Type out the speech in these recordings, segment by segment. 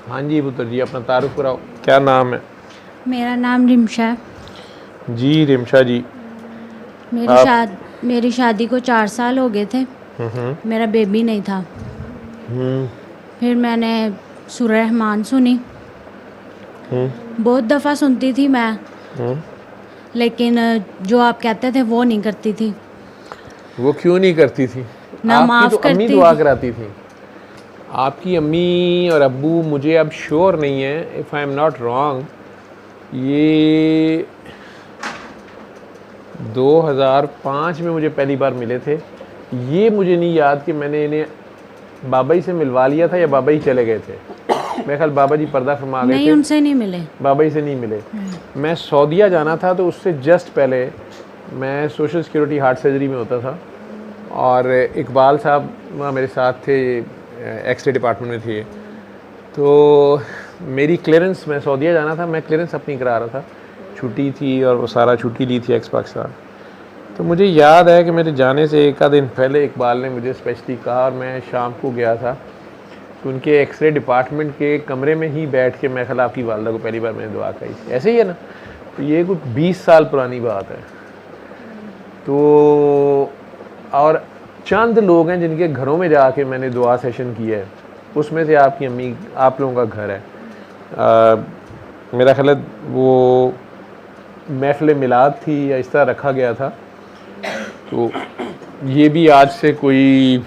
हाँ जी पुत्र जी, अपना तारुफ कराओ, क्या नाम है? मेरा नाम रिमशा है। जी रिमशा जी। मेरी शादी को 4 साल हो गए थे। मेरा बेबी नहीं था। फिर मैंने सूरह रहमान सुनी। बहुत दफ़ा सुनती थी मैं, लेकिन जो आप कहते थे वो नहीं करती थी। वो क्यों नहीं करती थी? ना आपकी माफ़ तो अम्मी करती दुआ थी। कराती थी। आपकी अम्मी और अब्बू, मुझे अब श्योर नहीं है, if I am not wrong, ये 2005 में मुझे पहली बार मिले थे। ये मुझे नहीं याद कि मैंने इन्हें बाबा जी से मिलवा लिया था या बाबा जी चले गए थे। मेरे ख्याल बाबा जी पर्दा फरमा गए नहीं, थे। उनसे नहीं मिले। बाबा जी से नहीं मिले। मैं सऊदीया जाना था, तो उससे जस्ट पहले मैं सोशल सिक्योरिटी हार्ट सर्जरी में होता था, और इकबाल साहब वहाँ मेरे साथ थे, एक्सरे डिपार्टमेंट में थे। तो मेरी क्लियरेंस, मैं सऊदीया जाना था, मैं क्लियरेंस अपनी करा रहा था, छुट्टी थी और वो सारा छुट्टी ली थी एक्स पाकिस्तान। तो मुझे याद है कि मेरे जाने से एक आध दिन पहले इकबाल ने मुझे स्पेशली कहा, और मैं शाम को गया था, तो उनके एक्सरे डिपार्टमेंट के कमरे में ही बैठ के मैं ख्याल आपकी वालदा को पहली बार मैंने दुआ कही थी। ऐसे ही है ना? तो ये कुछ 20 साल पुरानी बात है। तो और चंद लोग हैं जिनके घरों में जाके मैंने दुआ सेशन किया है, उसमें से आपकी अम्मी, आप लोगों का घर है। मेरा ख्याल है वो महफिल मिलाद थी या इस तरह रखा गया था। तो ये भी आज से कोई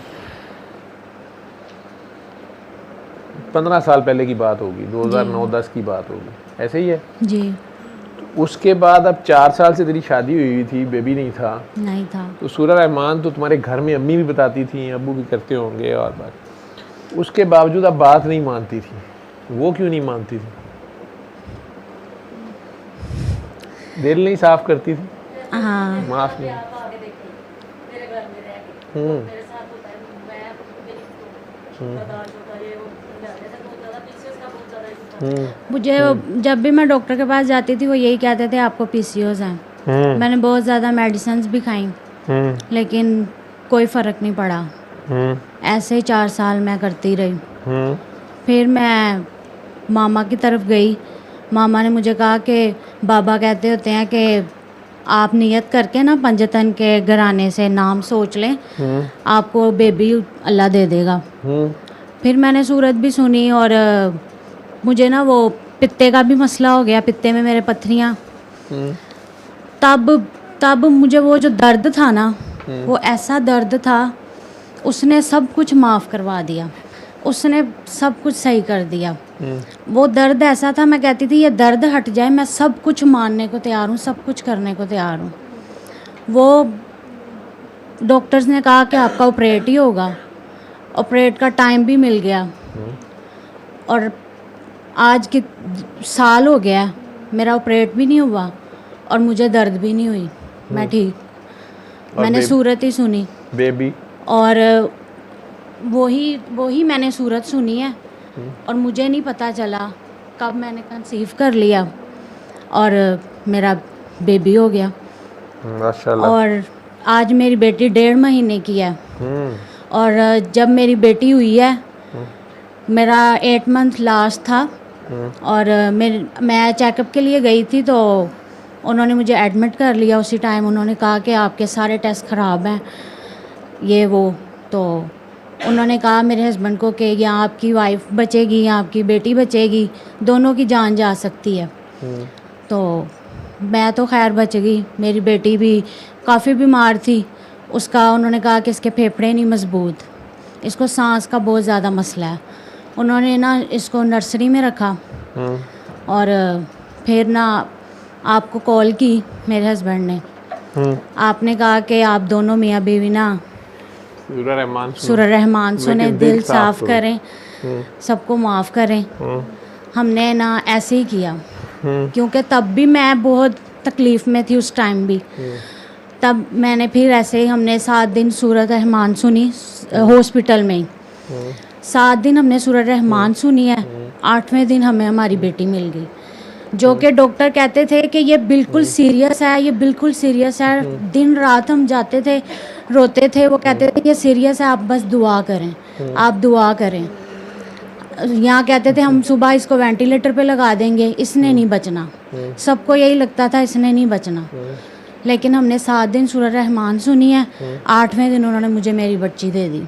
15 साल पहले की बात होगी, 2009-10 की बात होगी, ऐसे ही है जी। तो उसके बाद अब 4 साल से तेरी शादी हुई थी, बेबी नहीं था। नहीं था। तो सूरह रहमान तो तुम्हारे घर में अम्मी भी बताती थी, अब्बू भी करते होंगे, और बात उसके बावजूद अब बात नहीं मानती थी। वो क्यों नहीं मानती थी? दिल नहीं साफ करती थी? हाँ। माफ नहीं। मुझे जब भी मैं डॉक्टर के पास जाती थी वो यही कहते थे आपको पीसीओस है। मैंने बहुत ज़्यादा मेडिसिन भी खाई, लेकिन कोई फ़र्क नहीं पड़ा। ऐसे ही 4 साल मैं करती रही। फिर मैं मामा की तरफ गई। मामा ने मुझे कहा कि बाबा कहते होते हैं कि आप नियत करके ना पंजतन के घराने से नाम सोच लें, आपको बेबी अल्लाह दे देगा। फिर मैंने सूरत भी सुनी, और मुझे ना वो पित्ते का भी मसला हो गया, पित्ते में मेरे पत्थरियाँ। तब मुझे वो जो दर्द था ना, वो ऐसा दर्द था, उसने सब कुछ माफ़ करवा दिया, उसने सब कुछ सही कर दिया। वो दर्द ऐसा था, मैं कहती थी ये दर्द हट जाए, मैं सब कुछ मानने को तैयार हूँ, सब कुछ करने को तैयार हूँ। वो डॉक्टर्स ने कहा कि आपका ऑपरेट ही होगा। ऑपरेट का टाइम भी मिल गया, और आज के साल हो गया मेरा ऑपरेट भी नहीं हुआ, और मुझे दर्द भी नहीं हुई, मैं ठीक। मैंने सूरत ही सुनी बेबी, और वही मैंने सूरत सुनी है, और मुझे नहीं पता चला कब मैंने कंसीव कर लिया, और मेरा बेबी हो गया माशाल्लाह। और आज मेरी बेटी 1.5 महीने की है। और जब मेरी बेटी हुई है, मेरा 8 मंथ लास्ट था, और मैं चेकअप के लिए गई थी, तो उन्होंने मुझे एडमिट कर लिया। उसी टाइम उन्होंने कहा कि आपके सारे टेस्ट ख़राब हैं, ये वो। तो उन्होंने कहा मेरे हस्बैंड को कि या आपकी वाइफ बचेगी या आपकी बेटी बचेगी, दोनों की जान जा सकती है। तो मैं तो खैर बच गई। मेरी बेटी भी काफ़ी बीमार थी, उसका उन्होंने कहा कि इसके फेफड़े नहीं मजबूत, इसको सांस का बहुत ज़्यादा मसला है। उन्होंने ना इसको नर्सरी में रखा, और फिर ना आपको कॉल की मेरे हस्बैंड ने। आपने कहा कि आप दोनों मियाँ बीवी ना सूरह रहमान सुने, दिल साफ़ करें, सबको माफ़ करें। हमने ना ऐसे ही किया, क्योंकि तब भी मैं बहुत तकलीफ़ में थी उस टाइम भी। तब मैंने फिर ऐसे ही हमने 7 दिन सूरह रहमान सुनी हॉस्पिटल में ही। 7 दिन हमने सूरह रहमान सुनी है। 8वें दिन हमें हमारी बेटी मिल गई, जो कि डॉक्टर कहते थे कि ये बिल्कुल सीरियस है, ये बिल्कुल सीरियस है। दिन रात हम जाते थे, रोते थे। वो कहते थे ये सीरियस है, आप बस दुआ करें, आप दुआ करें। यहाँ कहते थे हम सुबह इसको वेंटिलेटर पे लगा देंगे, इसने नहीं बचना। सबको यही लगता था इसने नहीं बचना, लेकिन हमने 7 दिन सूरह रहमान सुनी है। 8वें दिन उन्होंने मुझे मेरी बच्ची दे दी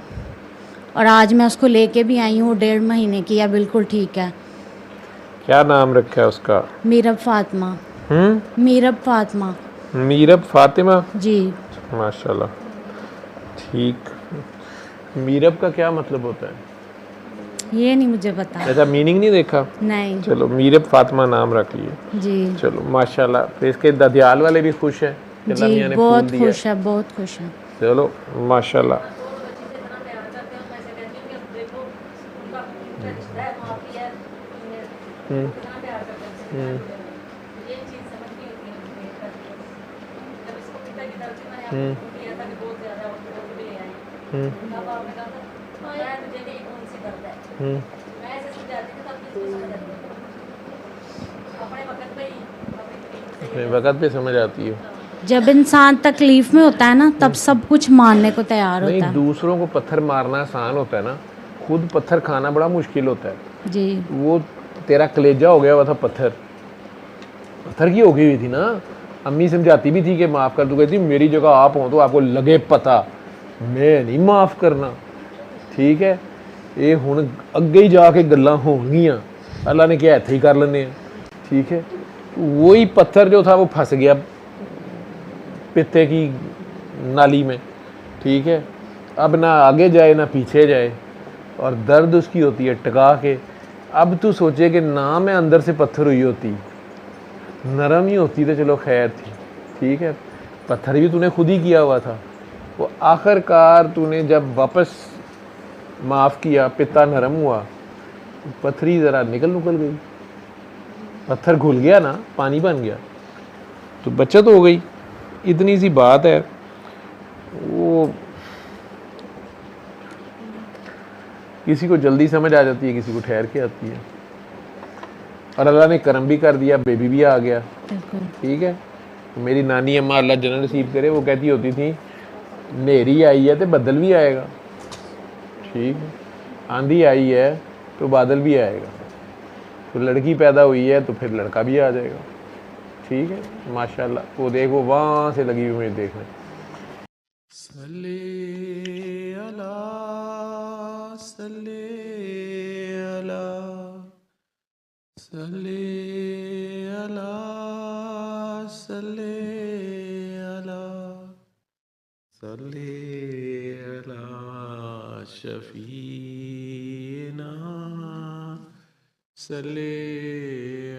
और आज मैं उसको लेके भी आई हूँ। 1.5 महीने की है, बिल्कुल ठीक है। क्या नाम रखा है उसका? मीरब फातिमा। मीरब फातिमा। मीरब फातिमा, जी। माशाल्लाह। ठीक, मीरब का क्या मतलब होता है? ये नहीं मुझे पता। ऐसा मीनिंग नहीं देखा? नहीं। चलो मीरब फातिमा नाम रख लिए। जी। चलो माशाल्लाह। तो इसके ददियाल वाले भी खुश हैं कि अल्लाह जी, मियां ने फूल बहुत दिया। खुश है, बहुत खुश है। चलो माशाल्लाह। अपने वक़्त पे समझ आती है। जब इंसान तकलीफ में होता है ना, तब सब कुछ मानने को तैयार नहीं, होता है। दूसरों को पत्थर मारना आसान होता है ना, खुद पत्थर खाना बड़ा मुश्किल होता है। जी। वो तेरा कलेजा हो गया हुआ था, पत्थर पत्थर की हो गई हुई थी ना। अम्मी समझाती भी थी कि माफ़ कर दो, कहती मेरी जगह आप हो तो आपको लगे पता, मैं नहीं माफ़ करना। ठीक है, ये हुण अगे ही जाके गल्लां होणगियां, अल्लाह ने क्या इत्थे ही कर लेने। ठीक है, वही पत्थर जो था वो फंस गया पित्ते की नाली में। ठीक है, अब ना आगे जाए ना पीछे जाए, और दर्द उसकी होती है टका के। अब तू सोचे कि ना मैं अंदर से पत्थर हुई होती, नरम ही होती तो चलो खैर थी। ठीक है, पत्थर भी तूने खुद ही किया हुआ था। वो आखिरकार तूने जब वापस माफ़ किया, पित्ता नरम हुआ, पत्थरी ज़रा निकल गई, पत्थर घुल गया ना, पानी बन गया, तो बचत हो गई। इतनी सी बात है। वो किसी को जल्दी समझ आ जाती है, किसी को ठहर के आती है, और अल्लाह ने करम भी कर दिया, बेबी भी आ गया। ठीक है, मेरी नानी अम्मा अल्लाह जन्नत नसीब करे, वो कहती होती थी नेरी आई है तो बदल भी आएगा। ठीक है, आंधी आई है तो बादल भी आएगा, तो लड़की पैदा हुई है तो फिर लड़का भी आ जाएगा। ठीक है, माशाल्लाह। वो देखो वहाँ से लगी हुई मुझे देखने। सल्ले अला सल्ले अला सल्ले अला सल्ले अला सल्ले अला शफीना सल्ले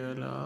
अला